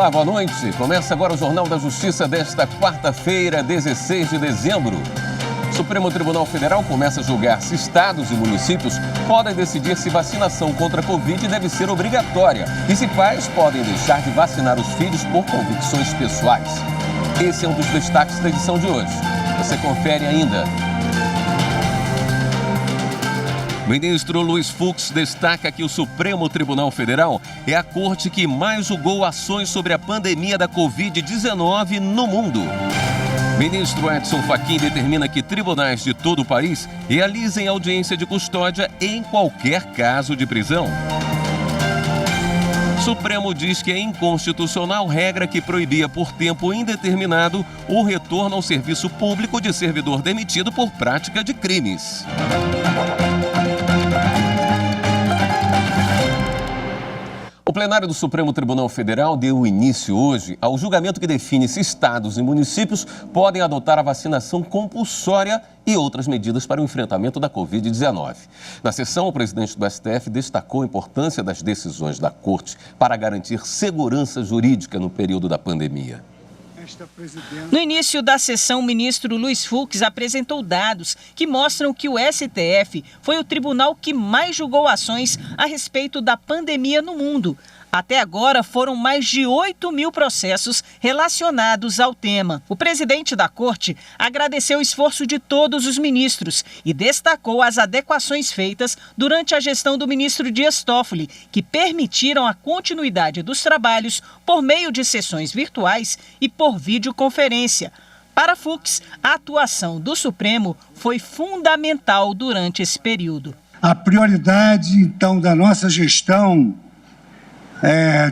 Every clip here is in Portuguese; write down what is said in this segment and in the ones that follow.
Olá, boa noite. Começa agora o Jornal da Justiça desta quarta-feira, 16 de dezembro. O Supremo Tribunal Federal começa a julgar se estados e municípios podem decidir se vacinação contra a Covid deve ser obrigatória e se pais podem deixar de vacinar os filhos por convicções pessoais. Esse é um dos destaques da edição de hoje. Você confere ainda. O ministro Luiz Fux destaca que o Supremo Tribunal Federal é a corte que mais julgou ações sobre a pandemia da Covid-19 no mundo. O ministro Edson Fachin determina que tribunais de todo o país realizem audiência de custódia em qualquer caso de prisão. O Supremo diz que é inconstitucional regra que proibia por tempo indeterminado o retorno ao serviço público de servidor demitido por prática de crimes. O plenário do Supremo Tribunal Federal deu início hoje ao julgamento que define se estados e municípios podem adotar a vacinação compulsória e outras medidas para o enfrentamento da Covid-19. Na sessão, o presidente do STF destacou a importância das decisões da Corte para garantir segurança jurídica no período da pandemia. No início da sessão, o ministro Luiz Fux apresentou dados que mostram que o STF foi o tribunal que mais julgou ações a respeito da pandemia no mundo. Até agora, foram mais de 8 mil processos relacionados ao tema. O presidente da Corte agradeceu o esforço de todos os ministros e destacou as adequações feitas durante a gestão do ministro Dias Toffoli, que permitiram a continuidade dos trabalhos por meio de sessões virtuais e por videoconferência. Para Fux, a atuação do Supremo foi fundamental durante esse período. A prioridade, então, da nossa gestão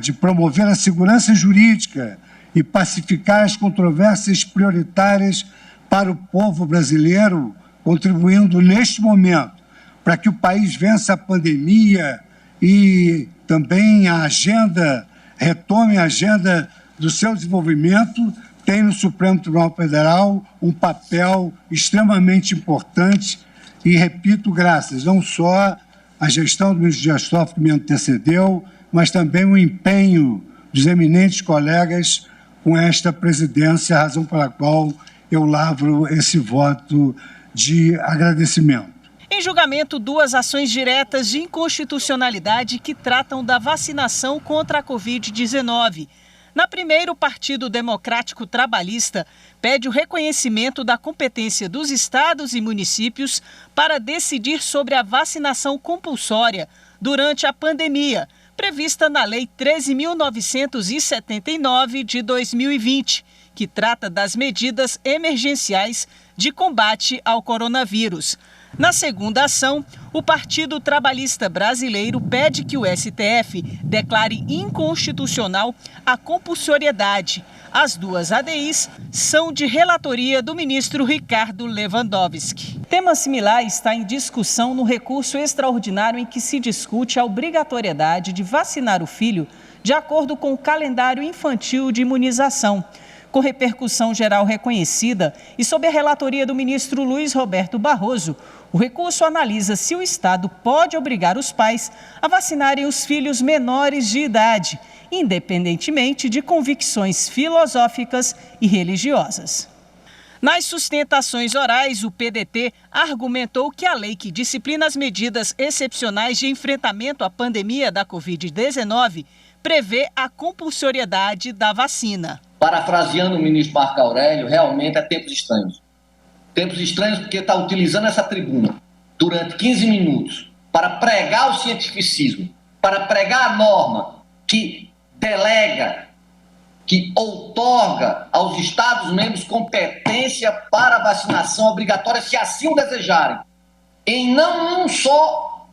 de promover a segurança jurídica e pacificar as controvérsias prioritárias para o povo brasileiro, contribuindo neste momento para que o país vença a pandemia e também retome a agenda do seu desenvolvimento, tem no Supremo Tribunal Federal um papel extremamente importante e, repito, graças não só à gestão do ministro Dias Toffoli que me antecedeu, mas também o empenho dos eminentes colegas com esta presidência, a razão pela qual eu lavro esse voto de agradecimento. Em julgamento, 2 ações diretas de inconstitucionalidade que tratam da vacinação contra a Covid-19. Na primeira, o Partido Democrático Trabalhista pede o reconhecimento da competência dos estados e municípios para decidir sobre a vacinação compulsória durante a pandemia, prevista na Lei 13.979 de 2020, que trata das medidas emergenciais de combate ao coronavírus. Na segunda ação, o Partido Trabalhista Brasileiro pede que o STF declare inconstitucional a compulsoriedade. As 2 ADIs são de relatoria do ministro Ricardo Lewandowski. Tema similar está em discussão no recurso extraordinário em que se discute a obrigatoriedade de vacinar o filho de acordo com o calendário infantil de imunização. Com repercussão geral reconhecida e sob a relatoria do ministro Luiz Roberto Barroso, o recurso analisa se o Estado pode obrigar os pais a vacinarem os filhos menores de idade, independentemente de convicções filosóficas e religiosas. Nas sustentações orais, o PDT argumentou que a lei que disciplina as medidas excepcionais de enfrentamento à pandemia da Covid-19 prevê a compulsoriedade da vacina. Parafraseando o ministro Marco Aurélio, realmente é tempos estranhos. Tempos estranhos porque está utilizando essa tribuna durante 15 minutos para pregar o cientificismo, para pregar a norma que delega, que outorga aos Estados-membros competência para a vacinação obrigatória, se assim o desejarem, em não um só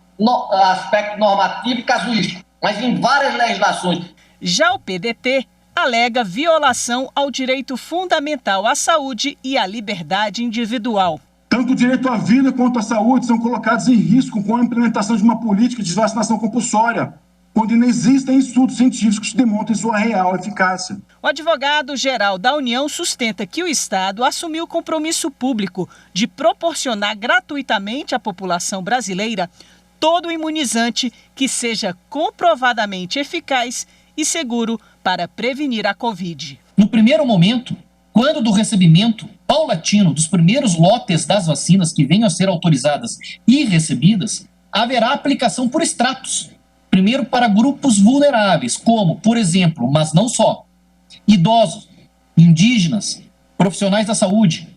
aspecto normativo e casuístico, mas em várias legislações. Já o PDT alega violação ao direito fundamental à saúde e à liberdade individual. Tanto o direito à vida quanto à saúde são colocados em risco com a implementação de uma política de vacinação compulsória, quando não existem estudos científicos que demonstrem sua real eficácia. O advogado-geral da União sustenta que o Estado assumiu o compromisso público de proporcionar gratuitamente à população brasileira todo imunizante que seja comprovadamente eficaz e seguro para prevenir a Covid. No primeiro momento, quando do recebimento paulatino dos primeiros lotes das vacinas que venham a ser autorizadas e recebidas, haverá aplicação por estratos. Primeiro para grupos vulneráveis, como, por exemplo, mas não só, idosos, indígenas, profissionais da saúde,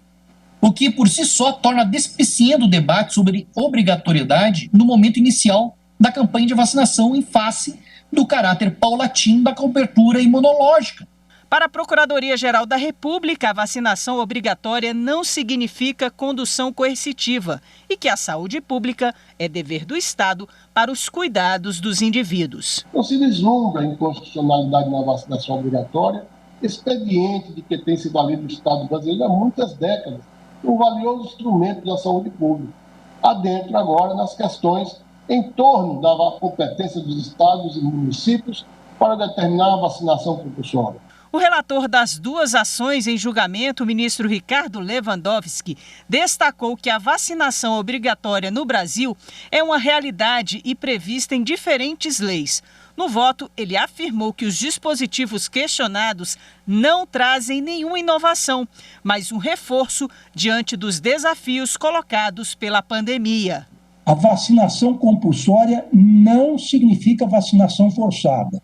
o que por si só torna despiciente o debate sobre obrigatoriedade no momento inicial da campanha de vacinação em face do caráter paulatino da cobertura imunológica. Para a Procuradoria-Geral da República, a vacinação obrigatória não significa condução coercitiva e que a saúde pública é dever do Estado para os cuidados dos indivíduos. Não se vislumbra a inconstitucionalidade na vacinação obrigatória, expediente de que tem se valido o Estado brasileiro há muitas décadas, um valioso instrumento da saúde pública. Adentro agora nas questões em torno da competência dos estados e municípios para determinar a vacinação compulsória. O relator das duas ações em julgamento, o ministro Ricardo Lewandowski, destacou que a vacinação obrigatória no Brasil é uma realidade e prevista em diferentes leis. No voto, ele afirmou que os dispositivos questionados não trazem nenhuma inovação, mas um reforço diante dos desafios colocados pela pandemia. A vacinação compulsória não significa vacinação forçada,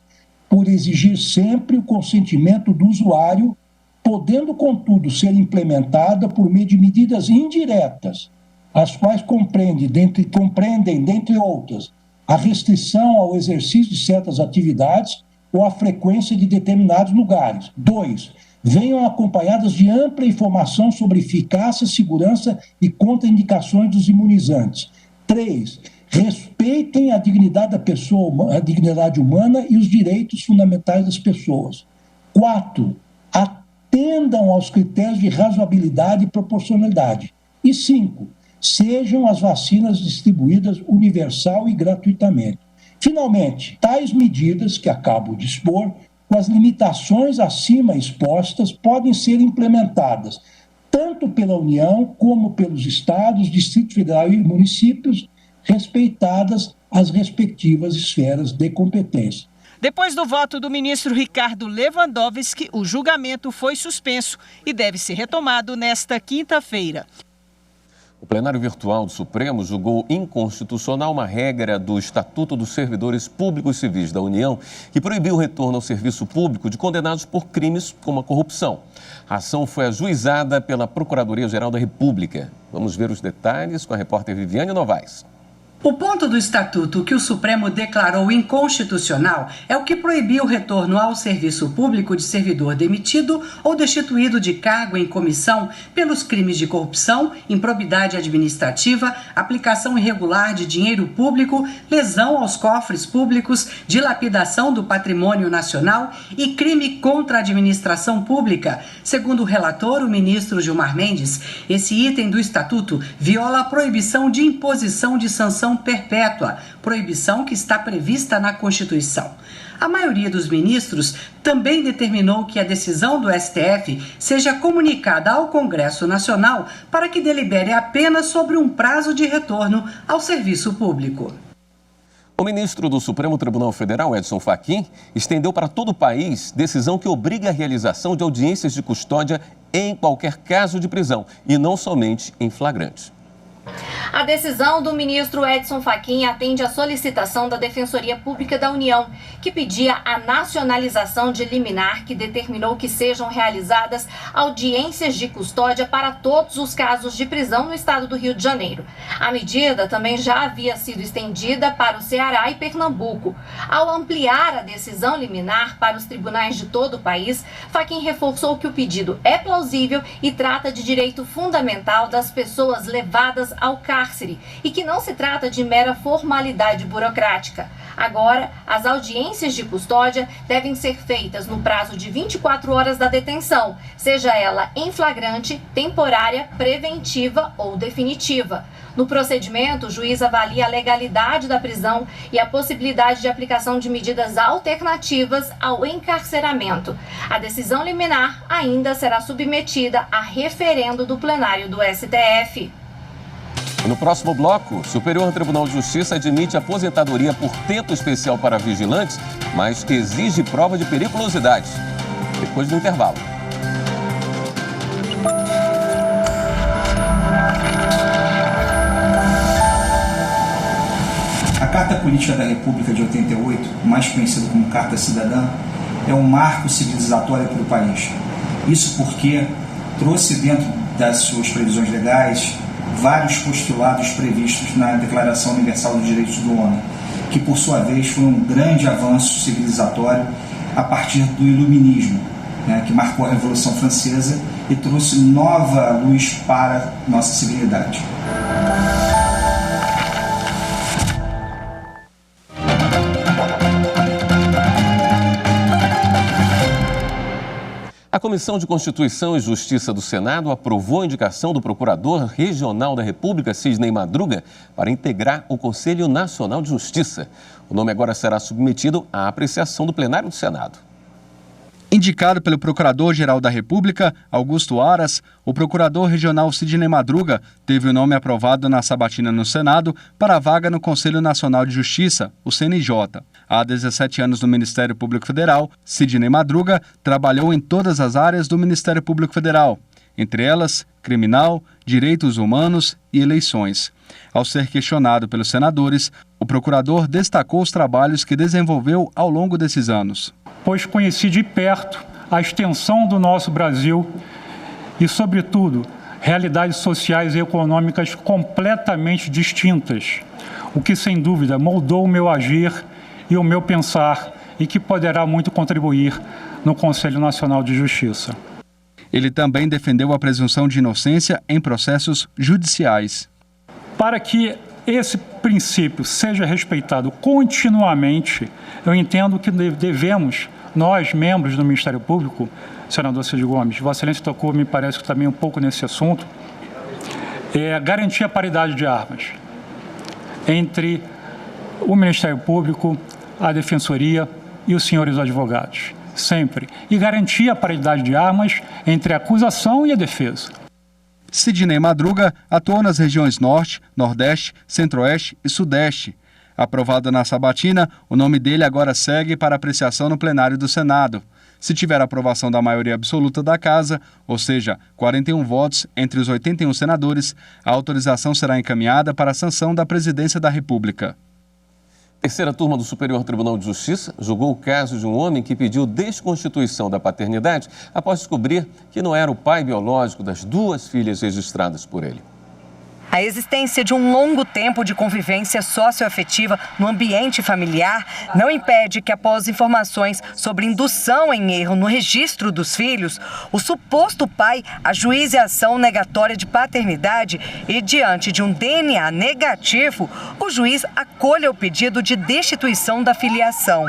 por exigir sempre o consentimento do usuário, podendo, contudo, ser implementada por meio de medidas indiretas, as quais compreendem, dentre outras, a restrição ao exercício de certas atividades ou a frequência de determinados lugares. 2. Venham acompanhadas de ampla informação sobre eficácia, segurança e contraindicações dos imunizantes. 3. Respeitem a dignidade da pessoa, a dignidade humana e os direitos fundamentais das pessoas. 4. Atendam aos critérios de razoabilidade e proporcionalidade. E 5. Sejam as vacinas distribuídas universal e gratuitamente. Finalmente, tais medidas que acabo de expor, com as limitações acima expostas, podem ser implementadas tanto pela União como pelos estados, Distrito Federal e municípios, respeitadas as respectivas esferas de competência. Depois do voto do ministro Ricardo Lewandowski, o julgamento foi suspenso e deve ser retomado nesta quinta-feira. O plenário virtual do Supremo julgou inconstitucional uma regra do Estatuto dos Servidores Públicos Civis da União que proibiu o retorno ao serviço público de condenados por crimes como a corrupção. A ação foi ajuizada pela Procuradoria-Geral da República. Vamos ver os detalhes com a repórter Viviane Novaes. O ponto do Estatuto que o Supremo declarou inconstitucional é o que proibiu o retorno ao serviço público de servidor demitido ou destituído de cargo em comissão pelos crimes de corrupção, improbidade administrativa, aplicação irregular de dinheiro público, lesão aos cofres públicos, dilapidação do patrimônio nacional e crime contra a administração pública. Segundo o relator, o ministro Gilmar Mendes, esse item do Estatuto viola a proibição de imposição de sanção perpétua, proibição que está prevista na Constituição. A maioria dos ministros também determinou que a decisão do STF seja comunicada ao Congresso Nacional para que delibere apenas sobre um prazo de retorno ao serviço público. O ministro do Supremo Tribunal Federal, Edson Fachin, estendeu para todo o país decisão que obriga a realização de audiências de custódia em qualquer caso de prisão e não somente em flagrante. A decisão do ministro Edson Fachin atende à solicitação da Defensoria Pública da União, que pedia a nacionalização de liminar que determinou que sejam realizadas audiências de custódia para todos os casos de prisão no estado do Rio de Janeiro. A medida também já havia sido estendida para o Ceará e Pernambuco. Ao ampliar a decisão liminar para os tribunais de todo o país, Fachin reforçou que o pedido é plausível e trata de direito fundamental das pessoas levadas ao cárcere e que não se trata de mera formalidade burocrática. Agora, as audiências de custódia devem ser feitas no prazo de 24 horas da detenção, seja ela em flagrante, temporária, preventiva ou definitiva. No procedimento, o juiz avalia a legalidade da prisão e a possibilidade de aplicação de medidas alternativas ao encarceramento. A decisão liminar ainda será submetida a referendo do plenário do STF. No próximo bloco, o Superior Tribunal de Justiça admite aposentadoria por tempo especial para vigilantes, mas exige prova de periculosidade. Depois do intervalo. A Carta Política da República de 88, mais conhecida como Carta Cidadã, é um marco civilizatório para o país. Isso porque trouxe dentro das suas previsões legais vários postulados previstos na Declaração Universal dos Direitos do Homem, que por sua vez foi um grande avanço civilizatório a partir do Iluminismo, que marcou a Revolução Francesa e trouxe nova luz para nossa civilidade. A Comissão de Constituição e Justiça do Senado aprovou a indicação do Procurador Regional da República, Sidney Madruga, para integrar o Conselho Nacional de Justiça. O nome agora será submetido à apreciação do plenário do Senado. Indicado pelo Procurador-Geral da República, Augusto Aras, o Procurador Regional Sidney Madruga teve o nome aprovado na sabatina no Senado para a vaga no Conselho Nacional de Justiça, o CNJ. Há 17 anos no Ministério Público Federal, Sidney Madruga trabalhou em todas as áreas do Ministério Público Federal, entre elas criminal, direitos humanos e eleições. Ao ser questionado pelos senadores, o procurador destacou os trabalhos que desenvolveu ao longo desses anos. Pois conheci de perto a extensão do nosso Brasil e, sobretudo, realidades sociais e econômicas completamente distintas, o que, sem dúvida, moldou o meu agir e o meu pensar e que poderá muito contribuir no Conselho Nacional de Justiça. Ele também defendeu a presunção de inocência em processos judiciais. Para que esse princípio seja respeitado continuamente, eu entendo que devemos, nós, membros do Ministério Público, senador Cid Gomes, Vossa Excelência tocou, me parece, também um pouco nesse assunto, garantir a paridade de armas entre o Ministério Público, a Defensoria e os senhores advogados, sempre. E garantir a paridade de armas entre a acusação e a defesa. Sidney Madruga atuou nas regiões Norte, Nordeste, Centro-Oeste e Sudeste. Aprovado na sabatina, o nome dele agora segue para apreciação no plenário do Senado. Se tiver aprovação da maioria absoluta da Casa, ou seja, 41 votos entre os 81 senadores, a autorização será encaminhada para a sanção da Presidência da República. Terceira turma do Superior Tribunal de Justiça julgou o caso de um homem que pediu desconstituição da paternidade após descobrir que não era o pai biológico das duas filhas registradas por ele. A existência de um longo tempo de convivência socioafetiva no ambiente familiar não impede que, após informações sobre indução em erro no registro dos filhos, o suposto pai ajuize a ação negatória de paternidade e, diante de um DNA negativo, o juiz acolha o pedido de destituição da filiação.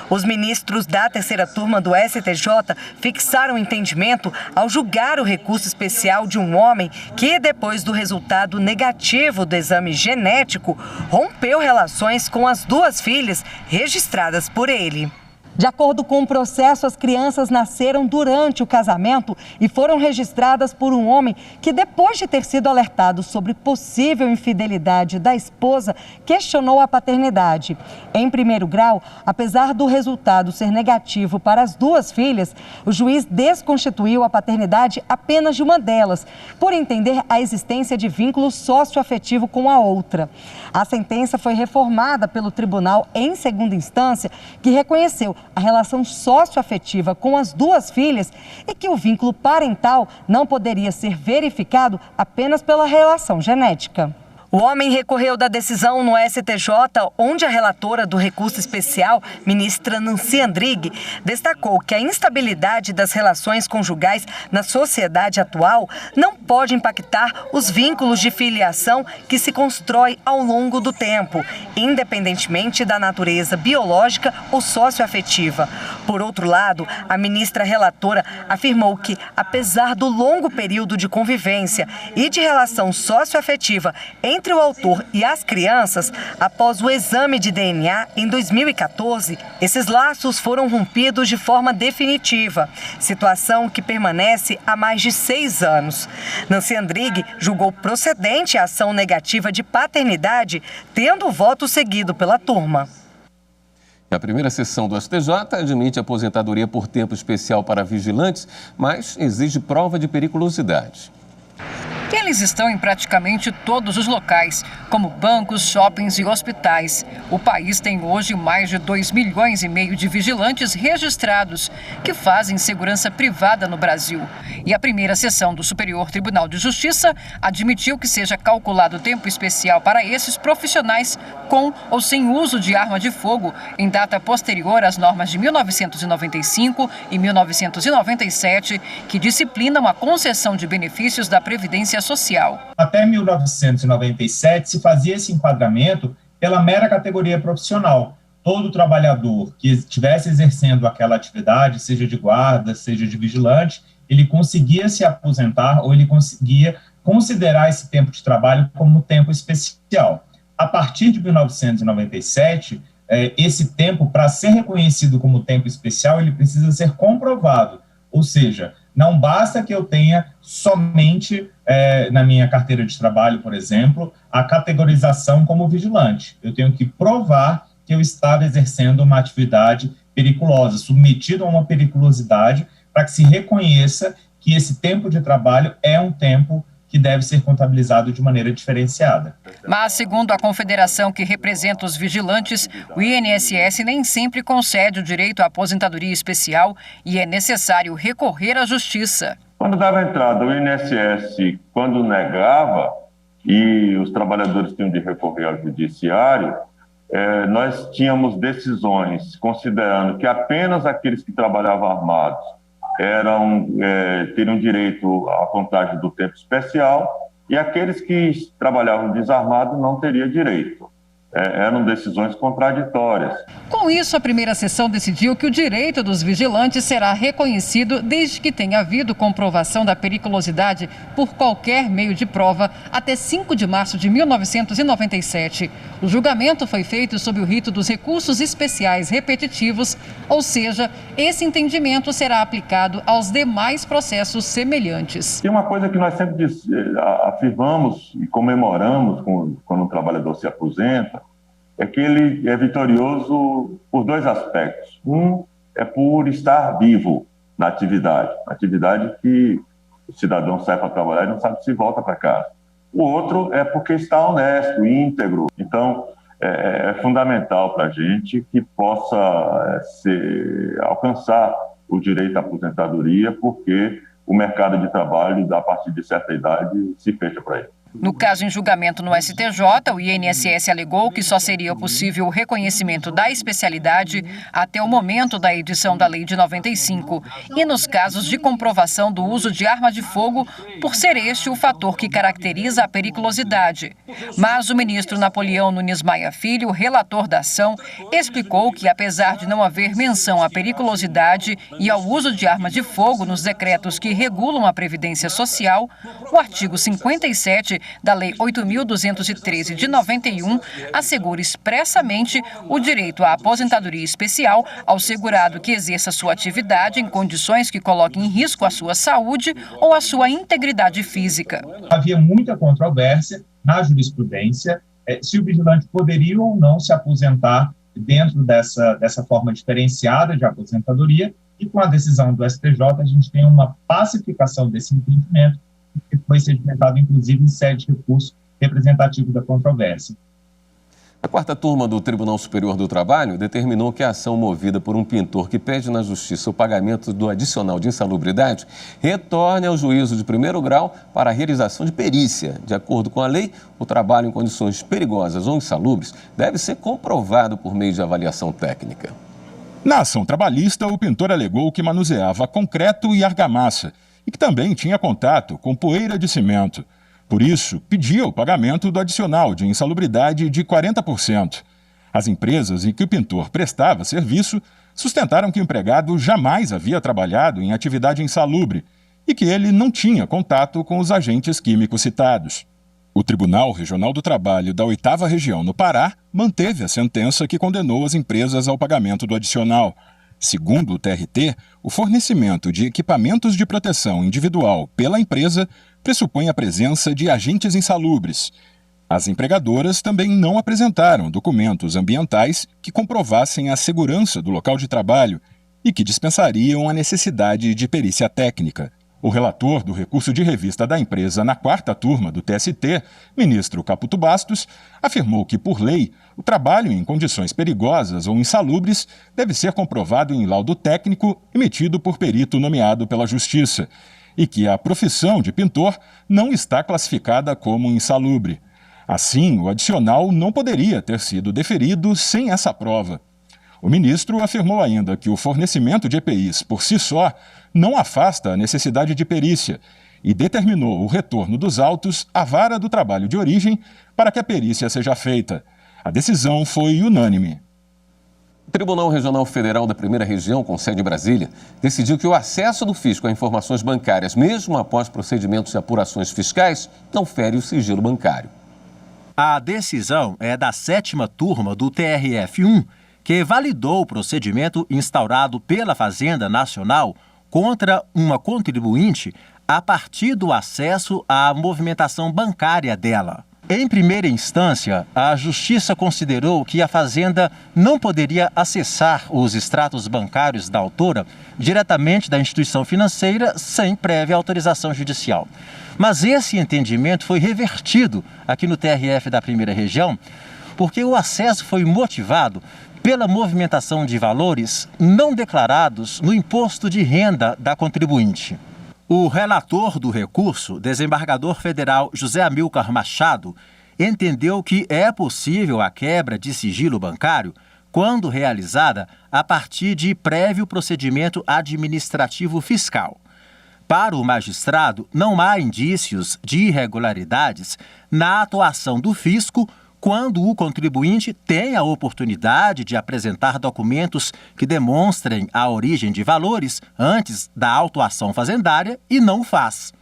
Os ministros da terceira turma do STJ fixaram o entendimento ao julgar o recurso especial de um homem que, depois do resultado negativo do exame genético, rompeu relações com as duas filhas registradas por ele. De acordo com o processo, as crianças nasceram durante o casamento e foram registradas por um homem que, depois de ter sido alertado sobre possível infidelidade da esposa, questionou a paternidade. Em primeiro grau, apesar do resultado ser negativo para as duas filhas, o juiz desconstituiu a paternidade apenas de uma delas, por entender a existência de vínculo socioafetivo com a outra. A sentença foi reformada pelo tribunal em segunda instância, que reconheceu a relação socioafetiva com as duas filhas e que o vínculo parental não poderia ser verificado apenas pela relação genética. O homem recorreu da decisão no STJ, onde a relatora do recurso especial, ministra Nancy Andrighi, destacou que a instabilidade das relações conjugais na sociedade atual não pode impactar os vínculos de filiação que se constrói ao longo do tempo, independentemente da natureza biológica ou socioafetiva. Por outro lado, a ministra relatora afirmou que, apesar do longo período de convivência e de relação socioafetiva em entre o autor e as crianças, após o exame de DNA em 2014, esses laços foram rompidos de forma definitiva, situação que permanece há mais de 6 anos. Nancy Andrighi julgou procedente a ação negativa de paternidade, tendo o voto seguido pela turma. A primeira sessão do STJ admite aposentadoria por tempo especial para vigilantes, mas exige prova de periculosidade. Eles estão em praticamente todos os locais, como bancos, shoppings e hospitais. O país tem hoje mais de 2,5 milhões de vigilantes registrados, que fazem segurança privada no Brasil. E a primeira sessão do Superior Tribunal de Justiça admitiu que seja calculado tempo especial para esses profissionais com ou sem uso de arma de fogo em data posterior às normas de 1995 e 1997, que disciplinam a concessão de benefícios da Previdência Social. Até 1997 se fazia esse enquadramento pela mera categoria profissional. Todo trabalhador que estivesse exercendo aquela atividade, seja de guarda, seja de vigilante, ele conseguia se aposentar ou ele conseguia considerar esse tempo de trabalho como tempo especial. A partir de 1997, esse tempo, para ser reconhecido como tempo especial, ele precisa ser comprovado, ou seja, não basta que eu tenha somente, na minha carteira de trabalho, por exemplo, a categorização como vigilante. Eu tenho que provar que eu estava exercendo uma atividade periculosa, submetido a uma periculosidade, para que se reconheça que esse tempo de trabalho é um tempo que deve ser contabilizado de maneira diferenciada. Mas, segundo a confederação que representa os vigilantes, o INSS nem sempre concede o direito à aposentadoria especial e é necessário recorrer à justiça. Quando dava entrada o INSS, quando negava, e os trabalhadores tinham de recorrer ao judiciário, nós tínhamos decisões considerando que apenas aqueles que trabalhavam armados teriam direito à contagem do tempo especial e aqueles que trabalhavam desarmados não teriam direito. Eram decisões contraditórias. Com isso, a primeira sessão decidiu que o direito dos vigilantes será reconhecido desde que tenha havido comprovação da periculosidade por qualquer meio de prova até 5 de março de 1997. O julgamento foi feito sob o rito dos recursos especiais repetitivos, ou seja, esse entendimento será aplicado aos demais processos semelhantes. E uma coisa que nós sempre afirmamos e comemoramos quando um trabalhador se aposenta, é que ele é vitorioso por 2 aspectos. Um é por estar vivo na atividade que o cidadão sai para trabalhar e não sabe se volta para casa. O outro é porque está honesto, íntegro. Então, é fundamental para a gente que possa alcançar o direito à aposentadoria, porque o mercado de trabalho, a partir de certa idade, se fecha para ele. No caso em julgamento no STJ, o INSS alegou que só seria possível o reconhecimento da especialidade até o momento da edição da Lei de 95 e nos casos de comprovação do uso de arma de fogo, por ser este o fator que caracteriza a periculosidade. Mas o ministro Napoleão Nunes Maia Filho, relator da ação, explicou que, apesar de não haver menção à periculosidade e ao uso de arma de fogo nos decretos que regulam a Previdência Social, o artigo 57 da Lei 8.213 de 91 assegura expressamente o direito à aposentadoria especial ao segurado que exerça sua atividade em condições que coloquem em risco a sua saúde ou a sua integridade física. Havia muita controvérsia na jurisprudência se o vigilante poderia ou não se aposentar dentro dessa forma diferenciada de aposentadoria, e com a decisão do STJ a gente tem uma pacificação desse entendimento, que foi sedimentado, inclusive, em sede de recurso representativo da controvérsia. A 4ª turma do Tribunal Superior do Trabalho determinou que a ação movida por um pintor que pede na Justiça o pagamento do adicional de insalubridade retorne ao juízo de 1º grau para a realização de perícia. De acordo com a lei, o trabalho em condições perigosas ou insalubres deve ser comprovado por meio de avaliação técnica. Na ação trabalhista, o pintor alegou que manuseava concreto e argamassa e que também tinha contato com poeira de cimento. Por isso, pedia o pagamento do adicional de insalubridade de 40%. As empresas em que o pintor prestava serviço sustentaram que o empregado jamais havia trabalhado em atividade insalubre e que ele não tinha contato com os agentes químicos citados. O Tribunal Regional do Trabalho da 8ª Região no Pará manteve a sentença que condenou as empresas ao pagamento do adicional. Segundo o TRT, o fornecimento de equipamentos de proteção individual pela empresa pressupõe a presença de agentes insalubres. As empregadoras também não apresentaram documentos ambientais que comprovassem a segurança do local de trabalho e que dispensariam a necessidade de perícia técnica. O relator do recurso de revista da empresa na 4ª turma do TST, ministro Caputo Bastos, afirmou que, por lei, o trabalho em condições perigosas ou insalubres deve ser comprovado em laudo técnico emitido por perito nomeado pela Justiça e que a profissão de pintor não está classificada como insalubre. Assim, o adicional não poderia ter sido deferido sem essa prova. O ministro afirmou ainda que o fornecimento de EPIs, por si só, não afasta a necessidade de perícia e determinou o retorno dos autos à vara do trabalho de origem para que a perícia seja feita. A decisão foi unânime. O Tribunal Regional Federal da 1ª Região, com sede em Brasília, decidiu que o acesso do fisco a informações bancárias, mesmo após procedimentos de apurações fiscais, não fere o sigilo bancário. A decisão é da 7ª turma do TRF1, que validou o procedimento instaurado pela Fazenda Nacional contra uma contribuinte a partir do acesso à movimentação bancária dela. Em primeira instância, a Justiça considerou que a Fazenda não poderia acessar os extratos bancários da autora diretamente da instituição financeira sem prévia autorização judicial. Mas esse entendimento foi revertido aqui no TRF da 1ª Região, porque o acesso foi motivado pela movimentação de valores não declarados no imposto de renda da contribuinte. O relator do recurso, desembargador federal José Amilcar Machado, entendeu que é possível a quebra de sigilo bancário quando realizada a partir de prévio procedimento administrativo fiscal. Para o magistrado, não há indícios de irregularidades na atuação do fisco quando o contribuinte tem a oportunidade de apresentar documentos que demonstrem a origem de valores antes da autuação fazendária e não faz.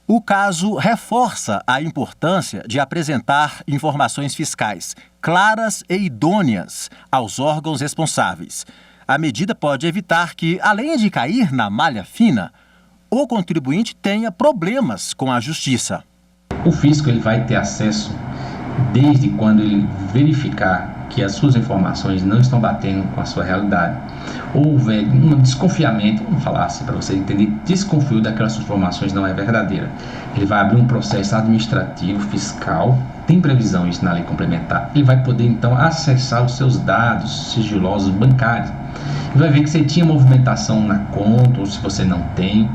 O caso reforça a importância de apresentar informações fiscais claras e idôneas aos órgãos responsáveis. A medida pode evitar que, além de cair na malha fina, o contribuinte tenha problemas com a justiça. O fisco ele vai ter acesso desde quando ele verificar que as suas informações não estão batendo com a sua realidade. Houver um desconfiamento, vamos falar assim para você entender, desconfio daquelas informações não é verdadeira. Ele vai abrir um processo administrativo, fiscal, tem previsão isso na lei complementar. Ele vai poder então acessar os seus dados sigilosos bancários. Ele vai ver que você tinha movimentação na conta ou se você não tem.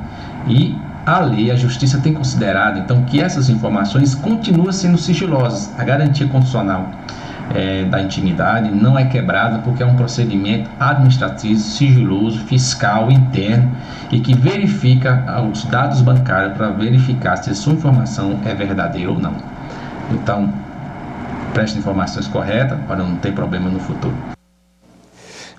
E a lei, a justiça tem considerado, então, que essas informações continuam sendo sigilosas. A garantia constitucional da intimidade não é quebrada porque é um procedimento administrativo, sigiloso, fiscal, interno e que verifica os dados bancários para verificar se a sua informação é verdadeira ou não. Então, preste informações corretas para não ter problema no futuro.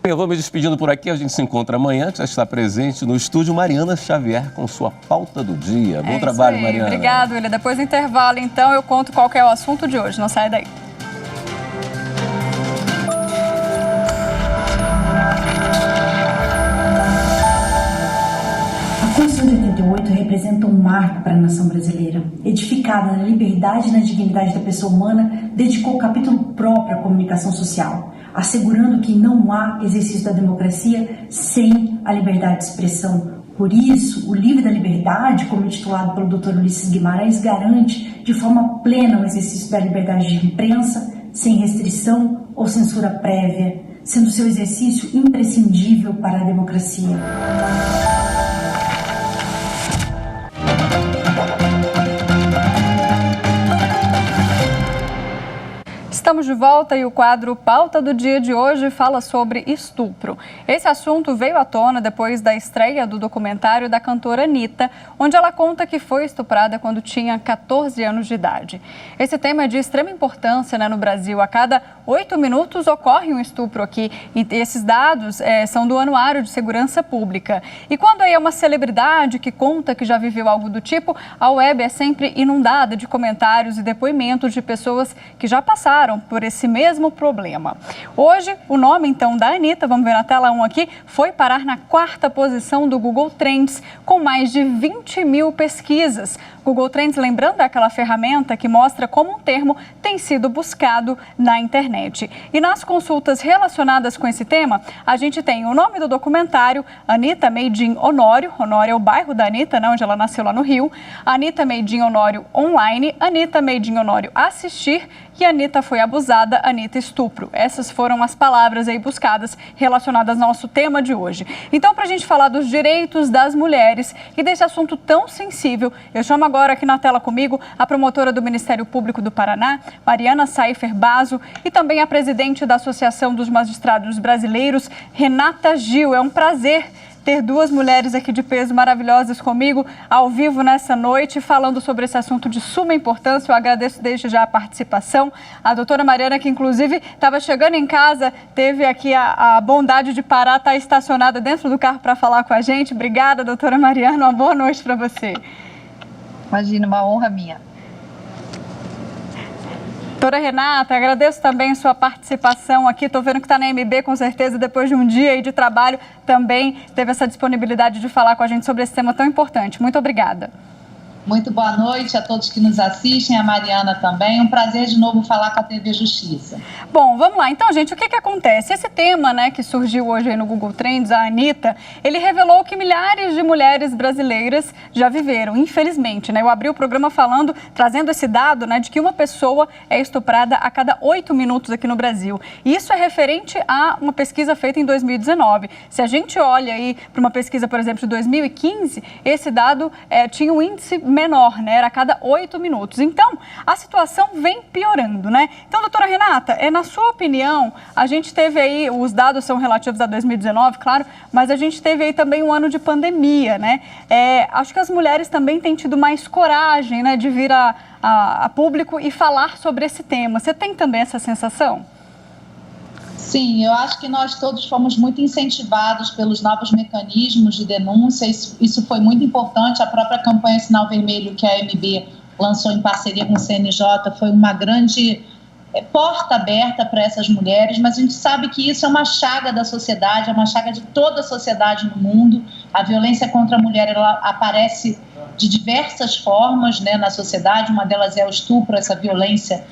Eu vou me despedindo por aqui, a gente se encontra amanhã, já está presente no estúdio Mariana Xavier com sua pauta do dia. Bom trabalho, Mariana. Obrigado, William. Depois do intervalo, então, eu conto qual que é o assunto de hoje. Não sai daí. A Constituição de 88 representa um marco para a nação brasileira. Edificada na liberdade e na dignidade da pessoa humana, dedicou um capítulo próprio à comunicação social, assegurando que não há exercício da democracia sem a liberdade de expressão. Por isso, o Livro da Liberdade, como intitulado pelo Dr. Ulisses Guimarães, garante de forma plena o exercício da liberdade de imprensa, sem restrição ou censura prévia, sendo seu exercício imprescindível para a democracia. Estamos de volta e o quadro Pauta do Dia de hoje fala sobre estupro. Esse assunto veio à tona depois da estreia do documentário da cantora Anitta, onde ela conta que foi estuprada quando tinha 14 anos de idade. Esse tema é de extrema importância, no Brasil. A cada 8 minutos ocorre um estupro aqui. E esses dados são do Anuário de Segurança Pública. E quando aí é uma celebridade que conta que já viveu algo do tipo, a web é sempre inundada de comentários e depoimentos de pessoas que já passaram por esse mesmo problema. Hoje, o nome, então, da Anitta, vamos ver na tela 1 aqui, foi parar na 4ª posição do Google Trends, com mais de 20 mil pesquisas. Google Trends, lembrando, é aquela ferramenta que mostra como um termo tem sido buscado na internet. E nas consultas relacionadas com esse tema, a gente tem o nome do documentário, Anitta Made in Honório. Honório é o bairro da Anitta, onde ela nasceu lá no Rio. Anitta Made in Honório Online, Anitta Made in Honório Assistir e Anitta foi abusada, Anitta estupro. Essas foram as palavras aí buscadas relacionadas ao nosso tema de hoje. Então, para a gente falar dos direitos das mulheres e desse assunto tão sensível, eu chamo agora aqui na tela comigo a promotora do Ministério Público do Paraná, Mariana Saifer Basso, e também a presidente da Associação dos Magistrados Brasileiros, Renata Gil. É um prazer ter duas mulheres aqui de peso maravilhosas comigo, ao vivo nessa noite, falando sobre esse assunto de suma importância. Eu agradeço desde já a participação. A doutora Mariana, que inclusive estava chegando em casa, teve aqui a bondade de parar, está estacionada dentro do carro para falar com a gente. Obrigada, doutora Mariana, uma boa noite para você. Imagina, uma honra minha. Doutora Renata, agradeço também a sua participação aqui. Estou vendo que está na MB, com certeza, depois de um dia aí de trabalho, também teve essa disponibilidade de falar com a gente sobre esse tema tão importante. Muito obrigada. Muito boa noite a todos que nos assistem, a Mariana também. Um prazer de novo falar com a TV Justiça. Bom, vamos lá. Então, gente, o que acontece? Esse tema, que surgiu hoje aí no Google Trends, a Anitta, ele revelou que milhares de mulheres brasileiras já viveram, infelizmente, Eu abri o programa trazendo esse dado, de que uma pessoa é estuprada a cada 8 minutos aqui no Brasil. E isso é referente a uma pesquisa feita em 2019. Se a gente olha aí para uma pesquisa, por exemplo, de 2015, esse dado tinha um índice menor, Era a cada 8 minutos. Então, a situação vem piorando, Então, doutora Renata, na sua opinião, a gente teve aí, os dados são relativos a 2019, claro, mas a gente teve aí também um ano de pandemia, Acho que as mulheres também têm tido mais coragem, de vir a público e falar sobre esse tema. Você tem também essa sensação? Sim, eu acho que nós todos fomos muito incentivados pelos novos mecanismos de denúncia. Isso foi muito importante. A própria campanha Sinal Vermelho que a MB lançou em parceria com o CNJ foi uma grande porta aberta para essas mulheres, mas a gente sabe que isso é uma chaga da sociedade, é uma chaga de toda a sociedade no mundo. A violência contra a mulher, ela aparece de diversas formas, na sociedade. Uma delas é o estupro, essa violência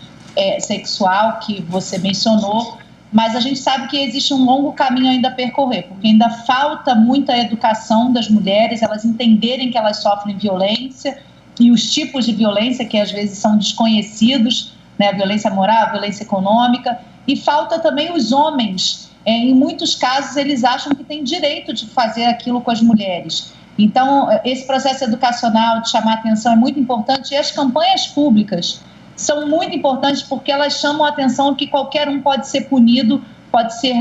sexual que você mencionou. Mas a gente sabe que existe um longo caminho ainda a percorrer, porque ainda falta muita educação das mulheres, elas entenderem que elas sofrem violência e os tipos de violência que às vezes são desconhecidos, a violência moral, a violência econômica, e falta também os homens. Em muitos casos, eles acham que têm direito de fazer aquilo com as mulheres. Então, esse processo educacional de chamar atenção é muito importante, e as campanhas públicas são muito importantes porque elas chamam a atenção que qualquer um pode ser punido, pode ser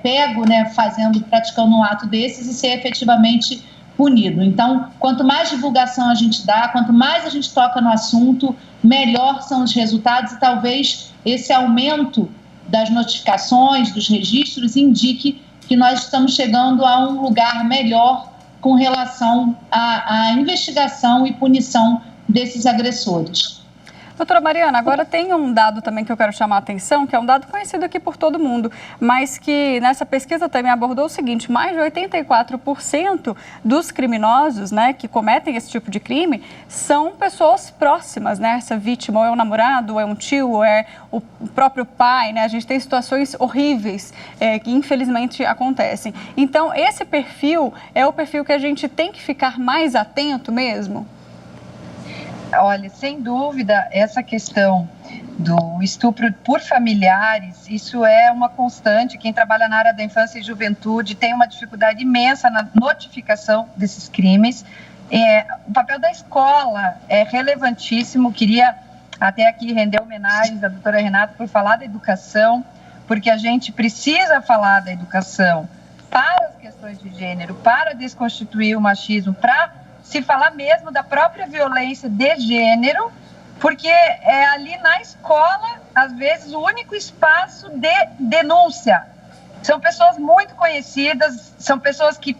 pego praticando um ato desses e ser efetivamente punido. Então, quanto mais divulgação a gente dá, quanto mais a gente toca no assunto, melhor são os resultados, e talvez esse aumento das notificações, dos registros, indique que nós estamos chegando a um lugar melhor com relação à investigação e punição desses agressores. Doutora Mariana, agora tem um dado também que eu quero chamar a atenção, que é um dado conhecido aqui por todo mundo, mas que nessa pesquisa também abordou o seguinte: mais de 84% dos criminosos, que cometem esse tipo de crime, são pessoas próximas, Essa vítima ou é um namorado, ou é um tio, ou é o próprio pai, A gente tem situações horríveis que infelizmente acontecem. Então, esse perfil é o perfil que a gente tem que ficar mais atento mesmo? Olha, sem dúvida, essa questão do estupro por familiares, isso é uma constante. Quem trabalha na área da infância e juventude tem uma dificuldade imensa na notificação desses crimes. O papel da escola é relevantíssimo. Queria até aqui render homenagens à doutora Renata por falar da educação, porque a gente precisa falar da educação para as questões de gênero, para desconstituir o machismo, para se falar mesmo da própria violência de gênero, porque é ali na escola, às vezes, o único espaço de denúncia. São pessoas muito conhecidas, são pessoas que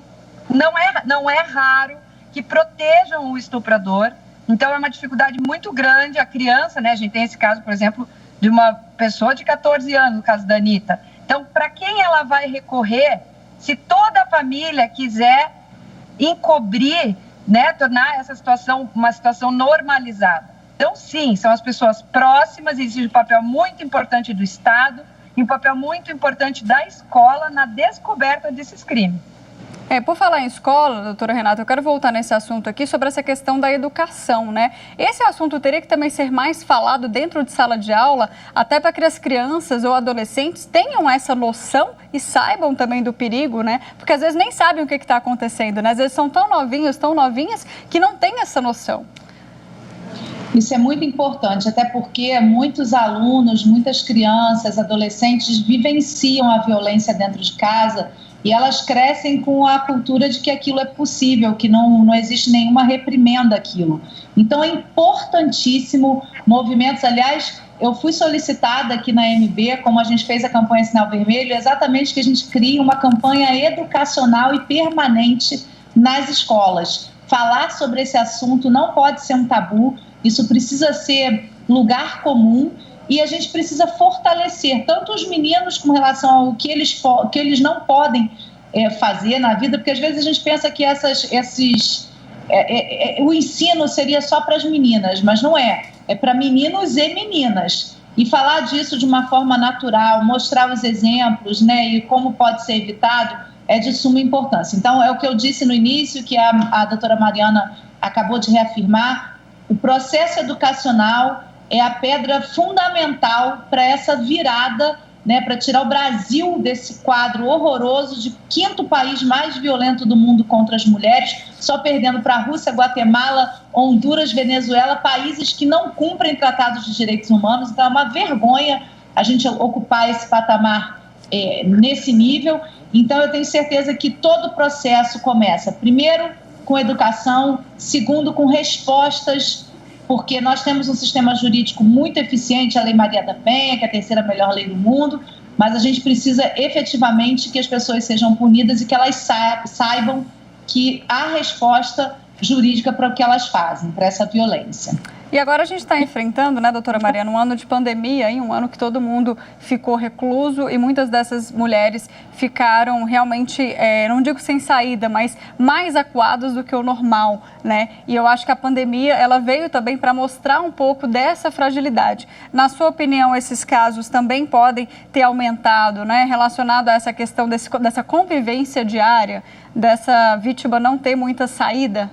não é raro que protejam o estuprador. Então, é uma dificuldade muito grande. A criança, né? A gente tem esse caso, por exemplo, de uma pessoa de 14 anos, no caso da Anitta. Então, para quem ela vai recorrer, se toda a família quiser encobrir, né? Tornar essa situação uma situação normalizada. Então, sim, são as pessoas próximas, existe um papel muito importante do Estado e um papel muito importante da escola na descoberta desses crimes. Por falar em escola, doutora Renata, eu quero voltar nesse assunto aqui sobre essa questão da educação, né? Esse assunto teria que também ser mais falado dentro de sala de aula, até para que as crianças ou adolescentes tenham essa noção e saibam também do perigo, né? Porque às vezes nem sabem o que está acontecendo, né? Às vezes são tão novinhos, tão novinhas, que não têm essa noção. Isso é muito importante, até porque muitos alunos, muitas crianças, adolescentes vivenciam a violência dentro de casa e elas crescem com a cultura de que aquilo é possível, que não existe nenhuma reprimenda àquilo. Então é importantíssimo movimentos, aliás, eu fui solicitada aqui na MB, como a gente fez a campanha Sinal Vermelho, exatamente que a gente crie uma campanha educacional e permanente nas escolas. Falar sobre esse assunto não pode ser um tabu, isso precisa ser lugar comum e a gente precisa fortalecer tanto os meninos com relação ao que eles não podem fazer na vida, porque às vezes a gente pensa que o ensino seria só para as meninas, mas não é para meninos e meninas. E falar disso de uma forma natural, mostrar os exemplos, né, e como pode ser evitado, é de suma importância. Então, é o que eu disse no início, que a doutora Mariana acabou de reafirmar, o processo educacional é a pedra fundamental para essa virada, né, para tirar o Brasil desse quadro horroroso de 5º país mais violento do mundo contra as mulheres, só perdendo para a Rússia, Guatemala, Honduras, Venezuela, países que não cumprem tratados de direitos humanos. Então é uma vergonha a gente ocupar esse patamar nesse nível. Então eu tenho certeza que todo o processo começa, primeiro, com educação, segundo, com respostas, porque nós temos um sistema jurídico muito eficiente, a Lei Maria da Penha, que é a 3ª melhor lei do mundo, mas a gente precisa efetivamente que as pessoas sejam punidas e que elas saibam que há resposta jurídica para o que elas fazem, para essa violência. E agora a gente está enfrentando, né, doutora Mariana, um ano de pandemia, um ano que todo mundo ficou recluso e muitas dessas mulheres ficaram realmente, não digo sem saída, mas mais acuadas do que o normal, né? E eu acho que a pandemia, ela veio também para mostrar um pouco dessa fragilidade. Na sua opinião, esses casos também podem ter aumentado, né, relacionado a essa questão dessa convivência diária, dessa vítima não ter muita saída?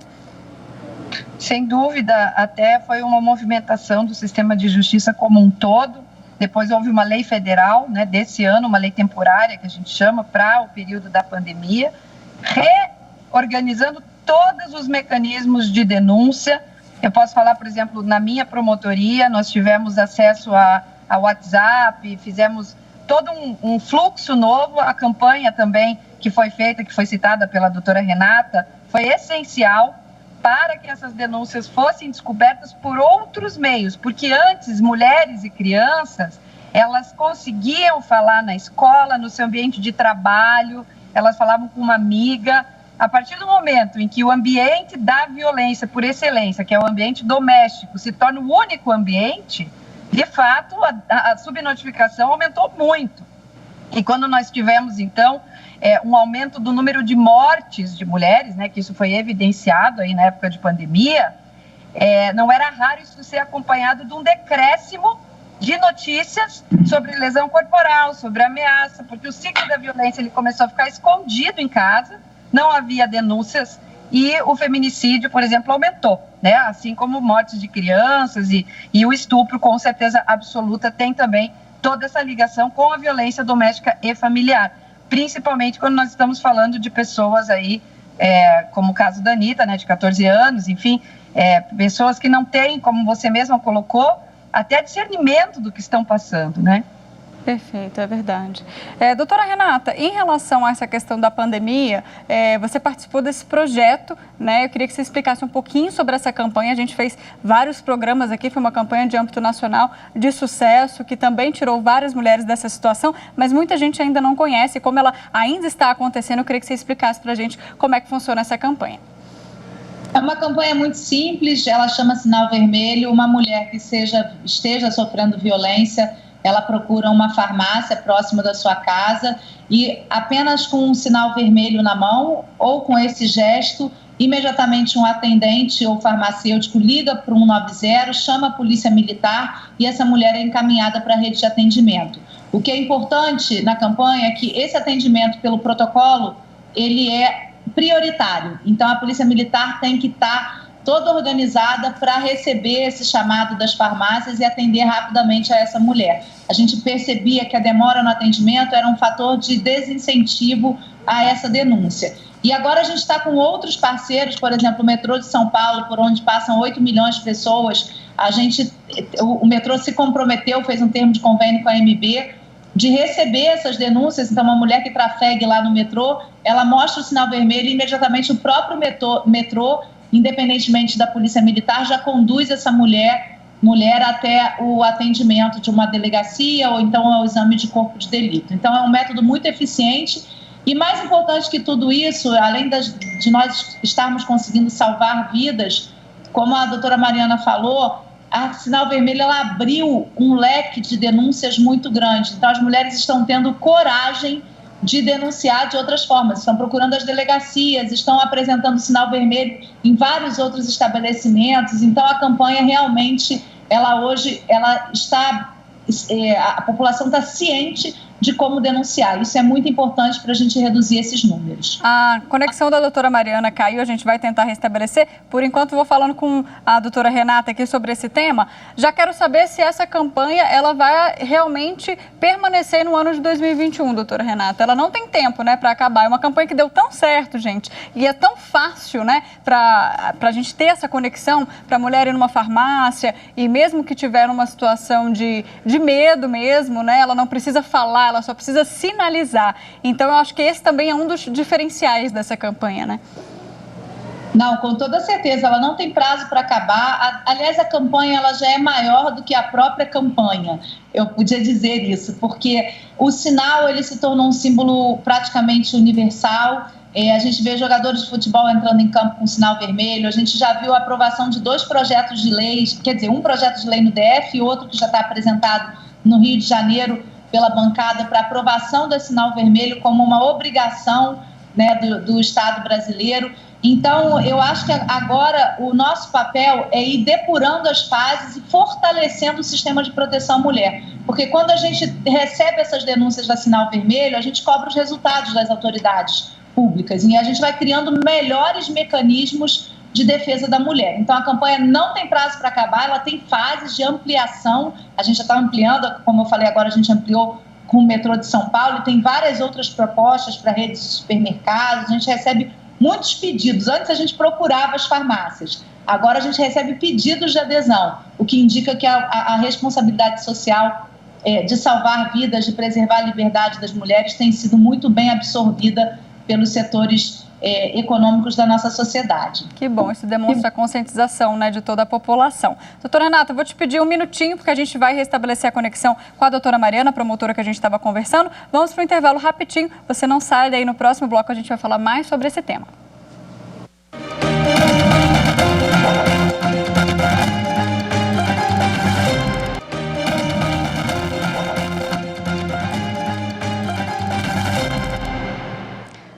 Sem dúvida, até foi uma movimentação do sistema de justiça como um todo. Depois houve uma lei federal, né, desse ano, uma lei temporária, que a gente chama, para o período da pandemia, reorganizando todos os mecanismos de denúncia. Eu posso falar, por exemplo, na minha promotoria, nós tivemos acesso a WhatsApp, fizemos todo um fluxo novo. A campanha também que foi feita, que foi citada pela doutora Renata, foi essencial para que essas denúncias fossem descobertas por outros meios, porque antes mulheres e crianças, elas conseguiam falar na escola, no seu ambiente de trabalho, elas falavam com uma amiga. A partir do momento em que o ambiente da violência por excelência, que é o ambiente doméstico, se torna o único ambiente, de fato a subnotificação aumentou muito. E quando nós tivemos, então, um aumento do número de mortes de mulheres, né, que isso foi evidenciado aí na época de pandemia, não era raro isso ser acompanhado de um decréscimo de notícias sobre lesão corporal, sobre ameaça, porque o ciclo da violência ele começou a ficar escondido em casa, não havia denúncias e o feminicídio, por exemplo, aumentou, né, assim como mortes de crianças e o estupro, com certeza absoluta, tem também toda essa ligação com a violência doméstica e familiar, principalmente quando nós estamos falando de pessoas aí, como o caso da Anitta, né, de 14 anos, enfim, pessoas que não têm, como você mesma colocou, até discernimento do que estão passando, né? Perfeito, é verdade. Doutora Renata, em relação a essa questão da pandemia, você participou desse projeto, né? Eu queria que você explicasse um pouquinho sobre essa campanha. A gente fez vários programas aqui, foi uma campanha de âmbito nacional de sucesso, que também tirou várias mulheres dessa situação, mas muita gente ainda não conhece. Como ela ainda está acontecendo, eu queria que você explicasse para a gente como é que funciona essa campanha. É uma campanha muito simples, ela chama Sinal Vermelho. Uma mulher que esteja sofrendo violência, ela procura uma farmácia próxima da sua casa e apenas com um sinal vermelho na mão ou com esse gesto, imediatamente um atendente ou farmacêutico liga para o 190, chama a polícia militar e essa mulher é encaminhada para a rede de atendimento. O que é importante na campanha é que esse atendimento pelo protocolo, ele é prioritário. Então a polícia militar tem que estar toda organizada para receber esse chamado das farmácias e atender rapidamente a essa mulher. A gente percebia que a demora no atendimento era um fator de desincentivo a essa denúncia. E agora a gente está com outros parceiros, por exemplo, o metrô de São Paulo, por onde passam 8 milhões de pessoas. O metrô se comprometeu, fez um termo de convênio com a AMB, de receber essas denúncias. Então, uma mulher que trafegue lá no metrô, ela mostra o sinal vermelho e imediatamente o próprio metrô, independentemente da polícia militar, já conduz essa mulher até o atendimento de uma delegacia ou então ao exame de corpo de delito. Então, é um método muito eficiente e, mais importante que tudo isso, além de nós estarmos conseguindo salvar vidas, como a doutora Mariana falou, a Sinal Vermelho ela abriu um leque de denúncias muito grande. Então, as mulheres estão tendo coragem de denunciar de outras formas, estão procurando as delegacias, estão apresentando sinal vermelho em vários outros estabelecimentos. Então a campanha realmente, a população está ciente de como denunciar. Isso é muito importante para a gente reduzir esses números. A conexão da doutora Mariana caiu, a gente vai tentar restabelecer. Por enquanto, vou falando com a doutora Renata aqui sobre esse tema. Já quero saber se essa campanha ela vai realmente permanecer no ano de 2021, doutora Renata. Ela não tem tempo, né, para acabar. É uma campanha que deu tão certo, gente, e é tão fácil, né, para a gente ter essa conexão, para a mulher ir numa farmácia e mesmo que tiver uma situação de medo mesmo, né, ela não precisa falar, ela só precisa sinalizar. Então, eu acho que esse também é um dos diferenciais dessa campanha, né? Não, com toda certeza, ela não tem prazo para acabar. Aliás, a campanha ela já é maior do que a própria campanha. Eu podia dizer isso, porque o sinal ele se tornou um símbolo praticamente universal. A gente vê jogadores de futebol entrando em campo com sinal vermelho. A gente já viu a aprovação de 2 projetos de lei, quer dizer, um projeto de lei no DF e outro que já está apresentado no Rio de Janeiro pela bancada para aprovação do sinal vermelho como uma obrigação, né, do Estado brasileiro. Então, eu acho que agora o nosso papel é ir depurando as fases e fortalecendo o sistema de proteção à mulher. Porque quando a gente recebe essas denúncias da sinal vermelho, a gente cobra os resultados das autoridades públicas e a gente vai criando melhores mecanismos de defesa da mulher. Então, a campanha não tem prazo para acabar, ela tem fases de ampliação. A gente já está ampliando, como eu falei agora, a gente ampliou com o metrô de São Paulo e tem várias outras propostas para redes de supermercados. A gente recebe muitos pedidos. Antes a gente procurava as farmácias, agora a gente recebe pedidos de adesão, o que indica que a responsabilidade social de salvar vidas, de preservar a liberdade das mulheres tem sido muito bem absorvida pelos setores econômicos da nossa sociedade. Que bom, isso demonstra a conscientização, né, de toda a população. Doutora Renata, eu vou te pedir um minutinho, porque a gente vai restabelecer a conexão com a doutora Mariana, a promotora que a gente estava conversando. Vamos para o intervalo rapidinho, você não sai daí, no próximo bloco a gente vai falar mais sobre esse tema.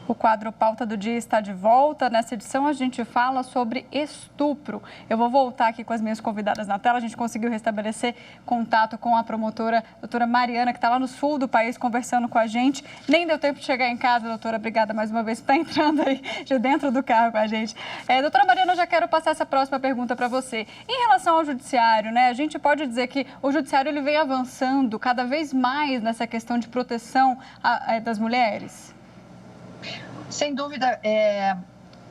O quadro Pauta do Dia está de volta. Nessa edição a gente fala sobre estupro. Eu vou voltar aqui com as minhas convidadas na tela. A gente conseguiu restabelecer contato com a promotora, doutora Mariana, que está lá no sul do país conversando com a gente. Nem deu tempo de chegar em casa, doutora. Obrigada mais uma vez por estar entrando aí de dentro do carro com a gente. Doutora Mariana, eu já quero passar essa próxima pergunta para você. Em relação ao judiciário, né, a gente pode dizer que o judiciário ele vem avançando cada vez mais nessa questão de proteção das mulheres? Sem dúvida,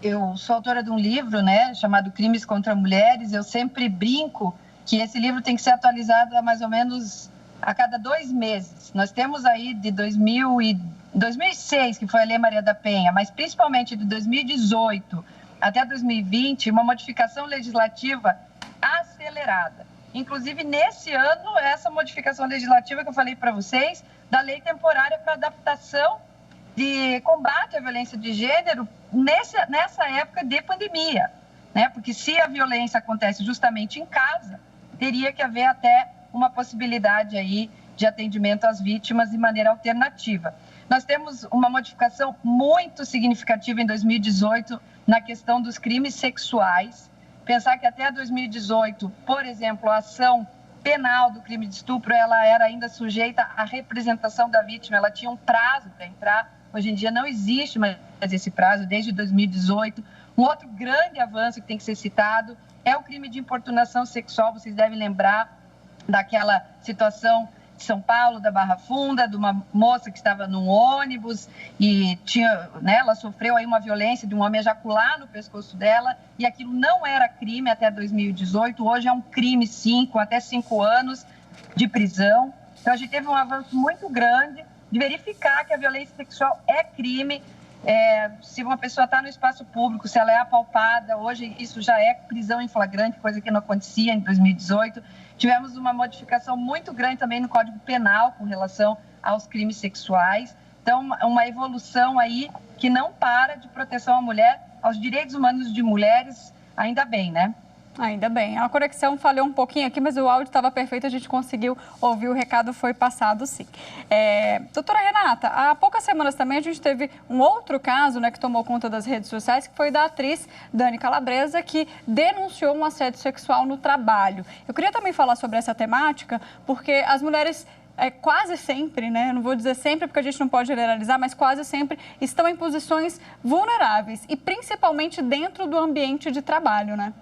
eu sou autora de um livro, né, chamado Crimes contra Mulheres. Eu sempre brinco que esse livro tem que ser atualizado a mais ou menos a cada 2 meses. Nós temos aí de 2006, que foi a Lei Maria da Penha, mas principalmente de 2018 até 2020, uma modificação legislativa acelerada. Inclusive, nesse ano, essa modificação legislativa que eu falei para vocês, da lei temporária para adaptação de combate à violência de gênero nessa época de pandemia, né? Porque se a violência acontece justamente em casa, teria que haver até uma possibilidade aí de atendimento às vítimas de maneira alternativa. Nós temos uma modificação muito significativa em 2018 na questão dos crimes sexuais. Pensar que até 2018, por exemplo, a ação penal do crime de estupro, ela era ainda sujeita à representação da vítima, ela tinha um prazo para entrar. Hoje em dia não existe mais esse prazo, desde 2018. Um outro grande avanço que tem que ser citado é o crime de importunação sexual. Vocês devem lembrar daquela situação de São Paulo, da Barra Funda, de uma moça que estava num ônibus e ela sofreu aí uma violência de um homem ejacular no pescoço dela, e aquilo não era crime até 2018, hoje é um crime sim, com até 5 anos de prisão. Então a gente teve um avanço muito grande de verificar que a violência sexual é crime. Se uma pessoa está no espaço público, se ela é apalpada, hoje isso já é prisão em flagrante, coisa que não acontecia em 2018. Tivemos uma modificação muito grande também no Código Penal com relação aos crimes sexuais. Então, uma evolução aí que não para de proteção à mulher, aos direitos humanos de mulheres, ainda bem, né? Ainda bem. A conexão falhou um pouquinho aqui, mas o áudio estava perfeito, a gente conseguiu ouvir, o recado foi passado sim. Doutora Renata, há poucas semanas também a gente teve um outro caso, né, que tomou conta das redes sociais, que foi da atriz Dani Calabresa, que denunciou um assédio sexual no trabalho. Eu queria também falar sobre essa temática, porque as mulheres quase sempre, né, não vou dizer sempre porque a gente não pode generalizar, mas quase sempre estão em posições vulneráveis e principalmente dentro do ambiente de trabalho, né?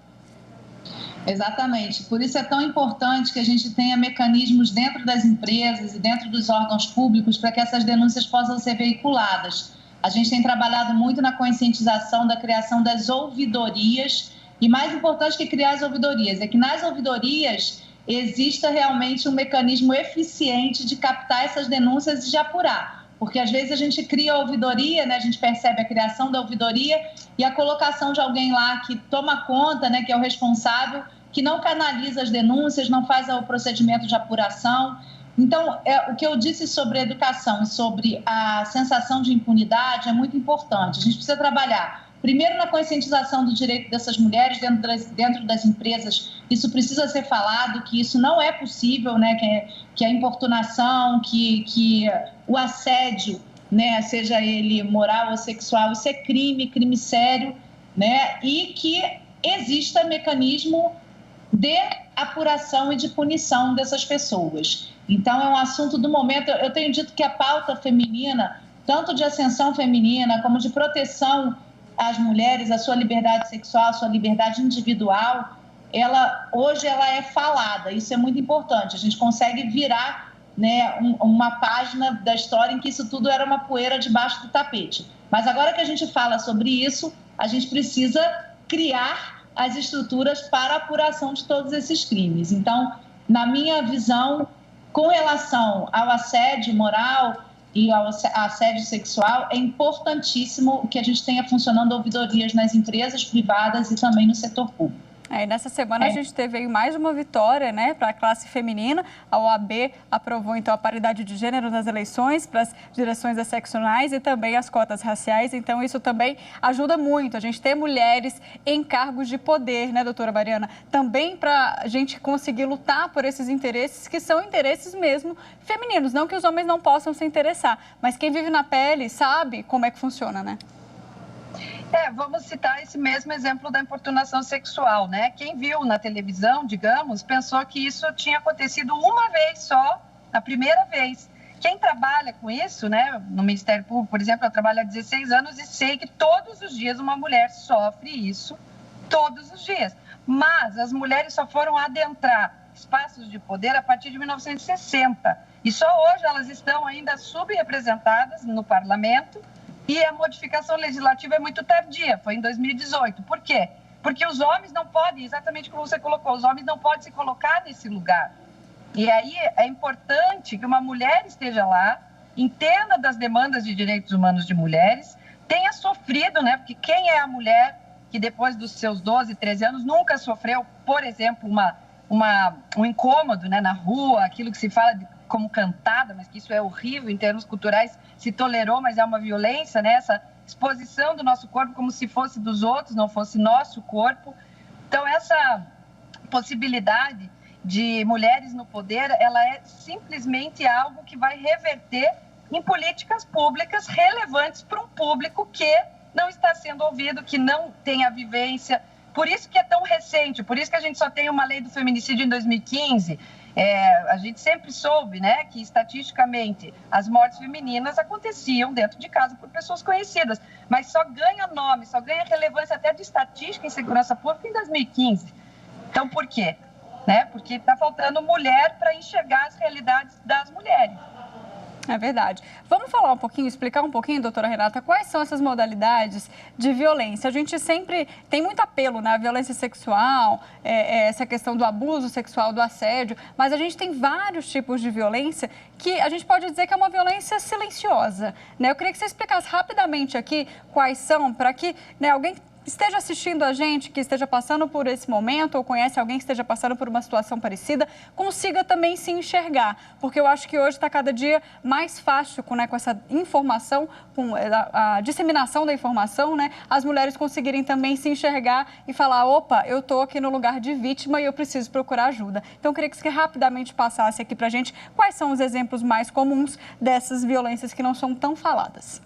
Exatamente. Por isso é tão importante que a gente tenha mecanismos dentro das empresas e dentro dos órgãos públicos para que essas denúncias possam ser veiculadas. A gente tem trabalhado muito na conscientização da criação das ouvidorias e, mais importante que criar as ouvidorias, é que nas ouvidorias exista realmente um mecanismo eficiente de captar essas denúncias e de apurar. Porque às vezes a gente cria a ouvidoria, né? A gente percebe a criação da ouvidoria e a colocação de alguém lá que toma conta, né? Que é o responsável, que não canaliza as denúncias, não faz o procedimento de apuração. Então, o que eu disse sobre a educação e sobre a sensação de impunidade é muito importante. A gente precisa trabalhar primeiro na conscientização do direito dessas mulheres dentro das empresas. Isso precisa ser falado, que isso não é possível, né? Que a importunação, que o assédio, né? Seja ele moral ou sexual, isso é crime sério, né? E que exista mecanismo de apuração e de punição dessas pessoas. Então, é um assunto do momento. Eu tenho dito que a pauta feminina, tanto de ascensão feminina como de proteção às mulheres, a sua liberdade sexual, a sua liberdade individual, hoje ela é falada. Isso é muito importante. A gente consegue virar, né, uma página da história em que isso tudo era uma poeira debaixo do tapete. Mas agora que a gente fala sobre isso, a gente precisa criar as estruturas para a apuração de todos esses crimes. Então, na minha visão, com relação ao assédio moral e ao assédio sexual, é importantíssimo que a gente tenha funcionando ouvidorias nas empresas privadas e também no setor público. Nessa semana a gente teve aí mais uma vitória, né, para a classe feminina. A OAB aprovou então a paridade de gênero nas eleições para as direções excepcionais e também as cotas raciais. Então isso também ajuda muito a gente ter mulheres em cargos de poder, né, doutora Mariana? Também para a gente conseguir lutar por esses interesses que são interesses mesmo femininos. Não que os homens não possam se interessar, mas quem vive na pele sabe como é que funciona, né? Vamos citar esse mesmo exemplo da importunação sexual, né? Quem viu na televisão, digamos, pensou que isso tinha acontecido uma vez só, a primeira vez. Quem trabalha com isso, né, no Ministério Público, por exemplo, eu trabalho há 16 anos e sei que todos os dias uma mulher sofre isso, todos os dias. Mas as mulheres só foram adentrar espaços de poder a partir de 1960. E só hoje elas estão ainda subrepresentadas no parlamento. E a modificação legislativa é muito tardia, foi em 2018. Por quê? porque os homens não podem, exatamente como você colocou, os homens não podem se colocar nesse lugar. E aí é importante que uma mulher esteja lá, entenda das demandas de direitos humanos de mulheres, tenha sofrido, né? Porque quem é a mulher que depois dos seus 12, 13 anos nunca sofreu, por exemplo, um incômodo, né, na rua, aquilo que se fala como cantada, mas que isso é horrível em termos culturais, se tolerou, mas é uma violência, né? Essa exposição do nosso corpo como se fosse dos outros, não fosse nosso corpo. Então, essa possibilidade de mulheres no poder, ela é simplesmente algo que vai reverter em políticas públicas relevantes para um público que não está sendo ouvido, que não tem a vivência. Por isso que é tão recente, por isso que a gente só tem uma lei do feminicídio em 2015. A gente sempre soube, né, que estatisticamente as mortes femininas aconteciam dentro de casa por pessoas conhecidas, mas só ganha nome, só ganha relevância até de estatística em segurança pública em 2015. Então, por quê? Né? Porque está faltando mulher para enxergar as realidades das mulheres. É verdade. Vamos falar um pouquinho, explicar um pouquinho, doutora Renata, quais são essas modalidades de violência? A gente sempre tem muito apelo na violência sexual, essa questão do abuso sexual, do assédio, mas a gente tem vários tipos de violência que a gente pode dizer que é uma violência silenciosa, né? Eu queria que você explicasse rapidamente aqui quais são, para que, né, alguém esteja assistindo a gente, que esteja passando por esse momento ou conhece alguém que esteja passando por uma situação parecida, consiga também se enxergar. Porque eu acho que hoje está cada dia mais fácil, né, com essa informação, com a disseminação da informação, né, as mulheres conseguirem também se enxergar e falar, opa, eu estou aqui no lugar de vítima e eu preciso procurar ajuda. Então, eu queria que você rapidamente passasse aqui para a gente quais são os exemplos mais comuns dessas violências que não são tão faladas.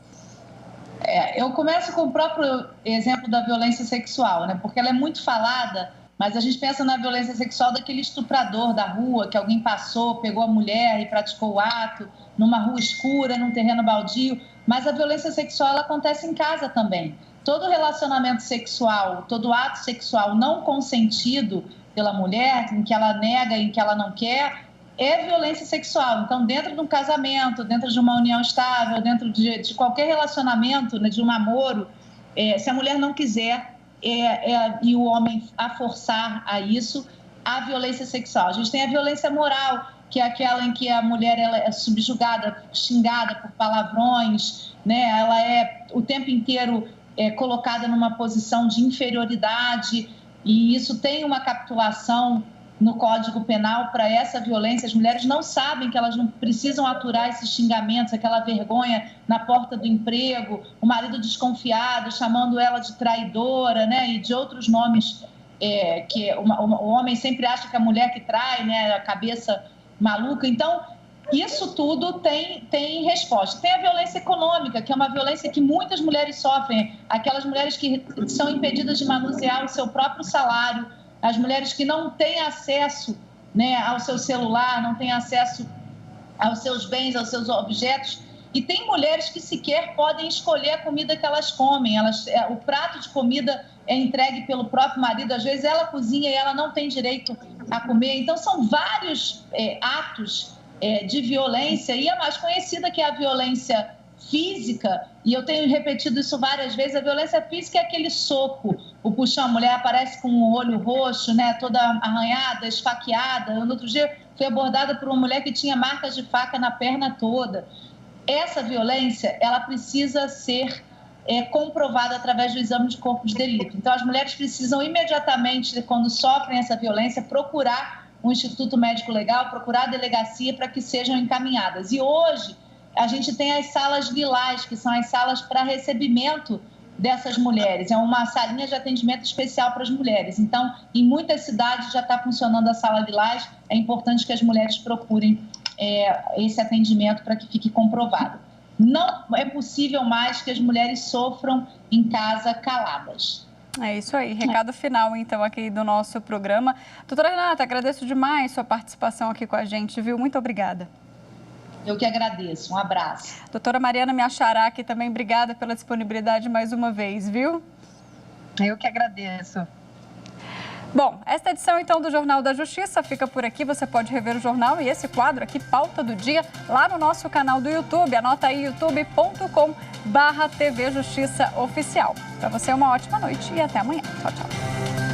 Eu começo com o próprio exemplo da violência sexual, né? Porque ela é muito falada, mas a gente pensa na violência sexual daquele estuprador da rua, que alguém passou, pegou a mulher e praticou o ato numa rua escura, num terreno baldio. Mas a violência sexual, ela acontece em casa também. Todo relacionamento sexual, todo ato sexual não consentido pela mulher, em que ela nega, em que ela não quer, é violência sexual. Então, dentro de um casamento, dentro de uma união estável, dentro de qualquer relacionamento, né, de um namoro, se a mulher não quiser e o homem a forçar a isso, há violência sexual. A gente tem a violência moral, que é aquela em que a mulher ela é subjugada, xingada por palavrões, né? Ela é o tempo inteiro colocada numa posição de inferioridade, e isso tem uma capitulação no Código Penal para essa violência. As mulheres não sabem que elas não precisam aturar esses xingamentos, aquela vergonha na porta do emprego, o marido desconfiado chamando ela de traidora, né, e de outros nomes que o homem sempre acha que a mulher que trai, né, a cabeça maluca. Então, isso tudo tem resposta. Tem a violência econômica, que é uma violência que muitas mulheres sofrem, aquelas mulheres que são impedidas de manusear o seu próprio salário, as mulheres que não têm acesso, né, ao seu celular, não têm acesso aos seus bens, aos seus objetos. E tem mulheres que sequer podem escolher a comida que elas comem. O prato de comida é entregue pelo próprio marido. Às vezes ela cozinha e ela não tem direito a comer. Então, são vários atos de violência. E a mais conhecida, que é a violência física, e eu tenho repetido isso várias vezes, a violência física é aquele soco, o puxão. A mulher aparece com o olho roxo, né, toda arranhada, esfaqueada. No outro dia, fui abordada por uma mulher que tinha marcas de faca na perna toda. Essa violência, ela precisa ser comprovada através do exame de corpo de delito. Então, as mulheres precisam imediatamente, quando sofrem essa violência, procurar um Instituto Médico Legal, procurar a delegacia para que sejam encaminhadas. E hoje, a gente tem as salas Lilás, que são as salas para recebimento dessas mulheres. É uma salinha de atendimento especial para as mulheres. Então, em muitas cidades já está funcionando a sala Lilás. É importante que as mulheres procurem esse atendimento para que fique comprovado. Não é possível mais que as mulheres sofram em casa caladas. É isso aí. Recado final, então, aqui do nosso programa. Doutora Renata, agradeço demais sua participação aqui com a gente, viu? Muito obrigada. Eu que agradeço. Um abraço. Doutora Mariana Miachará, aqui também, obrigada pela disponibilidade mais uma vez, viu? Eu que agradeço. Bom, esta edição então do Jornal da Justiça fica por aqui. Você pode rever o jornal e esse quadro aqui, Pauta do Dia, lá no nosso canal do YouTube. Anota aí, youtube.com/TV Justiça Oficial. Para você, uma ótima noite e até amanhã. Tchau, tchau.